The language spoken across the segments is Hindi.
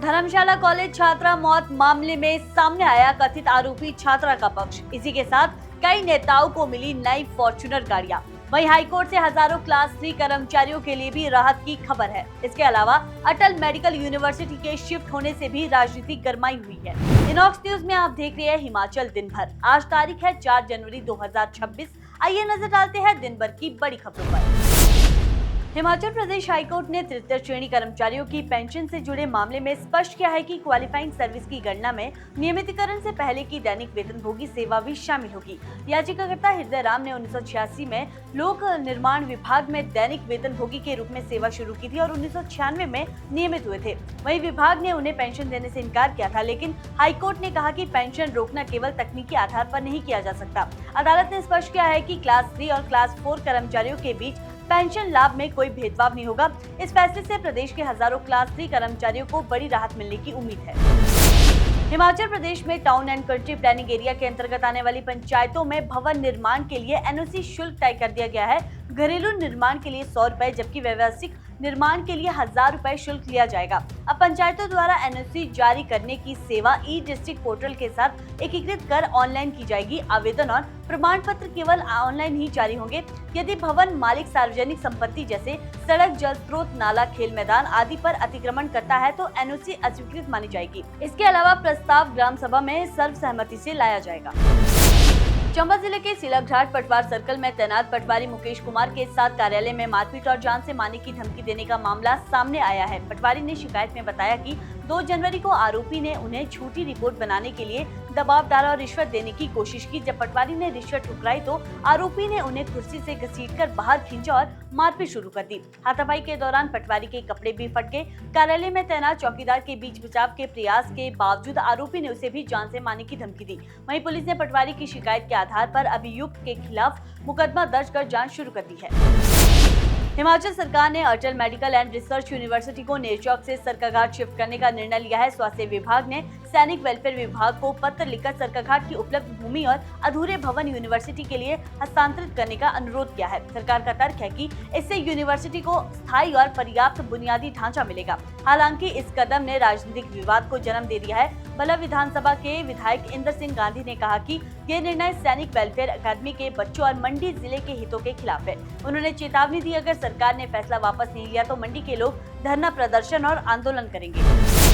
धर्मशाला कॉलेज छात्रा मौत मामले में सामने आया कथित आरोपी छात्रा का पक्ष। इसी के साथ कई नेताओं को मिली नई फॉर्च्यूनर गाड़ियां। वहीं हाईकोर्ट से हजारों क्लास 3 कर्मचारियों के लिए भी राहत की खबर है। इसके अलावा अटल मेडिकल यूनिवर्सिटी के शिफ्ट होने से भी राजनीति गरमाई हुई है। इनॉक्स न्यूज में आप देख रहे हैं हिमाचल दिन भर। आज तारीख है 4 जनवरी 2026। आइए नजर डालते हैं दिन भर की बड़ी खबरों पर। हिमाचल प्रदेश हाईकोर्ट ने तृतीय श्रेणी कर्मचारियों की पेंशन से जुड़े मामले में स्पष्ट किया है कि क्वालिफाइंग सर्विस की गणना में नियमितीकरण से पहले की दैनिक वेतनभोगी सेवा भी शामिल होगी। याचिकाकर्ता हृदय राम ने 1986 में लोक निर्माण विभाग में दैनिक वेतनभोगी के रूप में सेवा शुरू की थी और 1996 में नियमित हुए थे। वहीं विभाग ने उन्हें पेंशन देने से इनकार किया था, लेकिन हाईकोर्ट ने कहा कि पेंशन रोकना केवल तकनीकी आधार पर नहीं किया जा सकता। अदालत ने स्पष्ट किया है कि क्लास 3 और क्लास 4 कर्मचारियों के बीच पेंशन लाभ में कोई भेदभाव नहीं होगा। इस फैसले से प्रदेश के हजारों क्लास 3 कर्मचारियों को बड़ी राहत मिलने की उम्मीद है। हिमाचल प्रदेश में town and country planning area के अंतर्गत आने वाली पंचायतों में भवन निर्माण के लिए एनओसी शुल्क तय कर दिया गया है। घरेलू निर्माण के लिए 100 रुपए जबकि व्यवसायिक निर्माण के लिए 1000 रुपए शुल्क लिया जाएगा। अब पंचायतों द्वारा एनओसी जारी करने की सेवा ई डिस्ट्रिक्ट पोर्टल के साथ एकीकृत कर ऑनलाइन की जाएगी। आवेदन और प्रमाण पत्र केवल ऑनलाइन ही जारी होंगे। यदि भवन मालिक सार्वजनिक संपत्ति जैसे सड़क, जल स्रोत, नाला, खेल मैदान आदि पर अतिक्रमण करता है तो एनओसी अस्वीकृत मानी जाएगी। इसके अलावा प्रस्ताव ग्राम सभा में सर्वसहमति से लाया जाएगा। चंबा जिले के सिलगघाट पटवार सर्कल में तैनात पटवारी मुकेश कुमार के साथ कार्यालय में मारपीट और जान से मारने की धमकी देने का मामला सामने आया है। पटवारी ने शिकायत में बताया कि 2 जनवरी को आरोपी ने उन्हें झूठी रिपोर्ट बनाने के लिए दबाव डाला और रिश्वत देने की कोशिश की। जब पटवारी ने रिश्वत ठुकराई तो आरोपी ने उन्हें कुर्सी से घसीटकर बाहर खींचा और मारपीट शुरू कर दी। हाथापाई के दौरान पटवारी के कपड़े भी फट गए। कार्यालय में तैनात चौकीदार के बीच बचाव के प्रयास के बावजूद आरोपी ने उसे भी जान से मारने की धमकी दी। वहीं पुलिस ने पटवारी की शिकायत के आधार पर अभियुक्त के खिलाफ मुकदमा दर्ज कर जांच शुरू कर दी है। हिमाचल सरकार ने अटल मेडिकल एंड रिसर्च यूनिवर्सिटी को नेरचौक से सरकाघाट शिफ्ट करने का निर्णय लिया है। स्वास्थ्य विभाग ने सैनिक वेलफेयर विभाग को पत्र लिखकर सरकाघाट की उपलब्ध भूमि और अधूरे भवन यूनिवर्सिटी के लिए हस्तांतरित करने का अनुरोध किया है। सरकार का तर्क है कि इससे यूनिवर्सिटी को स्थायी और पर्याप्त बुनियादी ढांचा मिलेगा। हालांकि इस कदम ने राजनीतिक विवाद को जन्म दे दिया है। बल्लभ विधानसभा के विधायक इंद्र सिंह गांधी ने कहा कि ये निर्णय सैनिक वेलफेयर अकादमी के बच्चों और मंडी जिले के हितों के खिलाफ है। उन्होंने चेतावनी दी, अगर सरकार ने फैसला वापस नहीं लिया तो मंडी के लोग धरना प्रदर्शन और आंदोलन करेंगे।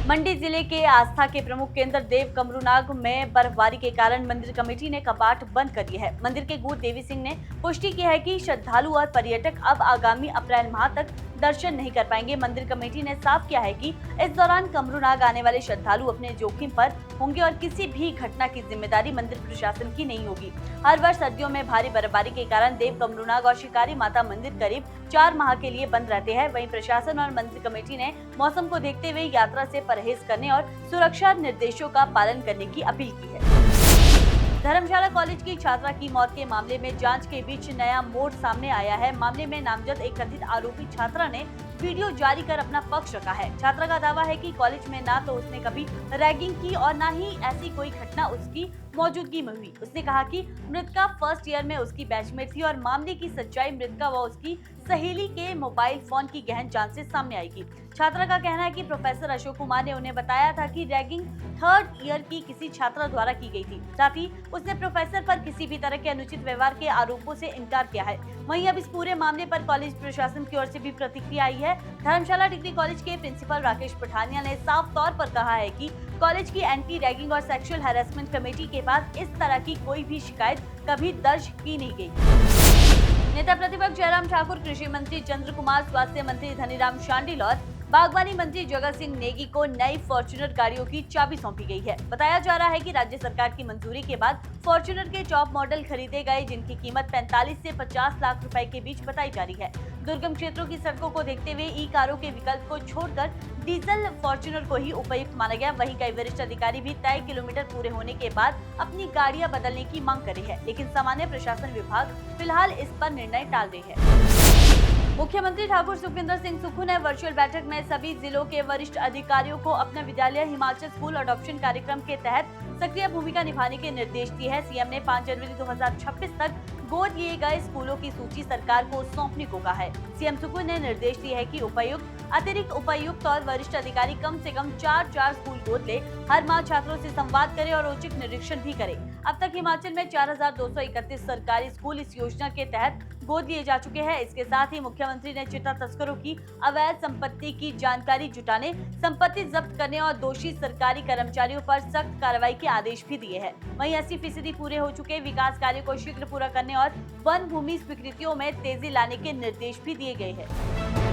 मंडी जिले के आस्था के प्रमुख केंद्र देव कमरूनाग में बर्फबारी के कारण मंदिर कमेटी ने कपाट बंद कर दिए है। मंदिर के गुरु देवी सिंह ने पुष्टि की है कि श्रद्धालु और पर्यटक अब आगामी अप्रैल माह तक दर्शन नहीं कर पाएंगे। मंदिर कमेटी ने साफ किया है कि इस दौरान कमरूनाग आने वाले श्रद्धालु अपने जोखिम पर होंगे और किसी भी घटना की जिम्मेदारी मंदिर प्रशासन की नहीं होगी। हर वर्ष सर्दियों में भारी बर्फबारी के कारण देव कमरूनाग और शिकारी माता मंदिर करीब 4 माह के लिए बंद रहते हैं। वहीं प्रशासन और मंदिर कमेटी ने मौसम को देखते हुए यात्रा से परहेज करने और सुरक्षा निर्देशों का पालन करने की अपील की है। धर्मशाला कॉलेज की छात्रा की मौत के मामले में जांच के बीच नया मोड़ सामने आया है। मामले में नामजद एक कथित आरोपी छात्रा ने वीडियो जारी कर अपना पक्ष रखा है। छात्रा का दावा है कि कॉलेज में ना तो उसने कभी रैगिंग की और ना ही ऐसी कोई घटना उसकी मौजूदगी में हुई। उसने कहा कि मृतका फर्स्ट ईयर में उसकी बैचमेट थी और मामले की सच्चाई मृतका व उसकी सहेली के मोबाइल फोन की गहन जांच से सामने आएगी। छात्रा का कहना है कि प्रोफेसर अशोक कुमार ने उन्हें बताया था कि रैगिंग 3rd ईयर की किसी छात्रा द्वारा की गई थी। साथ ही उसने प्रोफेसर पर किसी भी तरह के अनुचित व्यवहार के आरोपों से इनकार किया है। वहीं अब इस पूरे मामले पर कॉलेज प्रशासन की ओर से भी प्रतिक्रिया आई है। धर्मशाला डिग्री कॉलेज के प्रिंसिपल राकेश पठानिया ने साफ तौर पर कहा है कि कॉलेज की एंटी रैगिंग और सेक्सुअल हैरेसमेंट कमेटी के पास इस तरह की कोई भी शिकायत कभी दर्ज की नहीं गई। नेता प्रतिपक्ष जयराम ठाकुर, कृषि मंत्री चंद्र कुमार, स्वास्थ्य मंत्री धनीराम शांडिल और बागवानी मंत्री जगत सिंह नेगी को नई फॉर्च्यूनर गाड़ियों की चाबी सौंपी गई है। बताया जा रहा है कि राज्य सरकार की मंजूरी के बाद फॉर्च्यूनर के टॉप मॉडल खरीदे गए, जिनकी कीमत 45 से 50 लाख रुपए के बीच बताई जा रही है। दुर्गम क्षेत्रों की सड़कों को देखते हुए ई कारों के विकल्प को छोड़कर डीजल फॉर्च्यूनर को ही उपयुक्त माना गया। वहीं कई वरिष्ठ अधिकारी भी तय किलोमीटर पूरे होने के बाद अपनी गाड़ियां बदलने की मांग कर रही है, लेकिन सामान्य प्रशासन विभाग फिलहाल इस पर निर्णय टाल रही है। मुख्यमंत्री ठाकुर सुखविंदर सिंह सुक्खू ने वर्चुअल बैठक में सभी जिलों के वरिष्ठ अधिकारियों को अपना विद्यालय हिमाचल स्कूल अडॉप्शन कार्यक्रम के तहत सक्रिय भूमिका निभाने के निर्देश दिए हैं। सीएम ने 5 जनवरी 2026 तक गोद लिए गए स्कूलों की सूची सरकार को सौंपने को कहा है। सीएम सुक्खू ने निर्देश दिए हैं कि उपायुक्त अतिरिक्त उपायुक्त और वरिष्ठ अधिकारी कम से कम 4 स्कूल गोद ले, हर माह छात्रों से संवाद करें और औचक निरीक्षण भी करें। अब तक हिमाचल में 4231 सरकारी स्कूल इस योजना के तहत गोद लिए जा चुके हैं। इसके साथ ही मुख्यमंत्री ने चिट्टा तस्करों की अवैध संपत्ति की जानकारी जुटाने, संपत्ति जब्त करने और दोषी सरकारी कर्मचारियों पर सख्त कार्रवाई के आदेश भी दिए हैं। वहीं 80% पूरे हो चुके विकास कार्यों को शीघ्र पूरा करने और वन भूमि स्वीकृतियों में तेजी लाने के निर्देश भी दिए गए हैं।